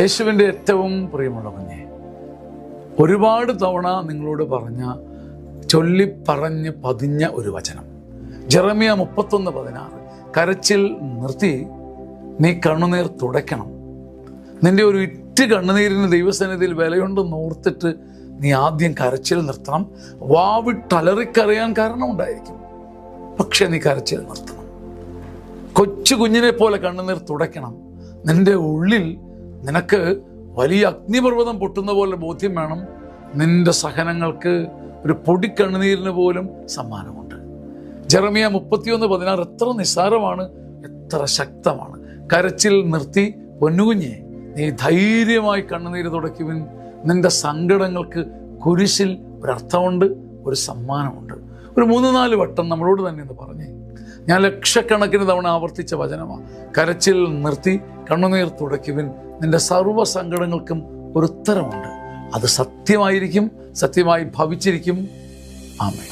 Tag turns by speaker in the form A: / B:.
A: യേശുവിൻ്റെ ഏറ്റവും പ്രിയമുള്ള കുഞ്ഞെ, ഒരുപാട് തവണ നിങ്ങളോട് ചൊല്ലിപ്പറഞ്ഞ് പതിഞ്ഞ ഒരു വചനം, ജെറമ്യ 31:16. കരച്ചിൽ നിർത്തി നീ കണ്ണുനീർ തുടയ്ക്കണം. നിന്റെ ഒരു ഇറ്റ് കണ്ണുനീരിന് ദൈവസന്നിധിയിൽ വിലയുണ്ടെന്ന് ഓർത്തിട്ട് നീ ആദ്യം കരച്ചിൽ നിർത്തണം. വാവിട്ടലറിക്കറിയാൻ കാരണമുണ്ടായിരിക്കും, പക്ഷെ നീ കരച്ചിൽ നിർത്തണം. കൊച്ചു കുഞ്ഞിനെ പോലെ കണ്ണുനീർ തുടയ്ക്കണം. നിന്റെ ഉള്ളിൽ നിനക്ക് വലിയ അഗ്നിപർവ്വതം പൊട്ടുന്ന പോലെ ബോധ്യം വേണം. നിന്റെ സഹനങ്ങൾക്ക് ഒരു പൊടിക്കണ്ണുനീരിന് പോലും സമ്മാനമുണ്ട്. ജെറമ്യ 31:16 എത്ര നിസ്സാരമാണ്, എത്ര ശക്തമാണ്. കരച്ചിൽ നിർത്തി പൊന്നുകുഞ്ഞെ നീ ധൈര്യമായി കണ്ണുനീര് തുടയ്ക്കുവിൻ. നിന്റെ സങ്കടങ്ങൾക്ക് കുരിശിൽ ഒരർത്ഥമുണ്ട്, ഒരു സമ്മാനമുണ്ട്. ഒരു 3-4 വട്ടം നമ്മളോട് തന്നെ എന്ന് പറഞ്ഞേ. ഞാൻ ലക്ഷക്കണക്കിന് തവണ ആവർത്തിച്ച വചനമാണ്. കരച്ചിൽ നിർത്തി കണ്ണുനീർ തുടയ്ക്കുവിൻ. നിന്റെ സർവ്വ സങ്കടങ്ങൾക്കും ഒരു ഉത്തരമുണ്ട്. അത് സത്യമായിരിക്കും, സത്യമായി ഭവിച്ചിരിക്കും. ആമേൻ.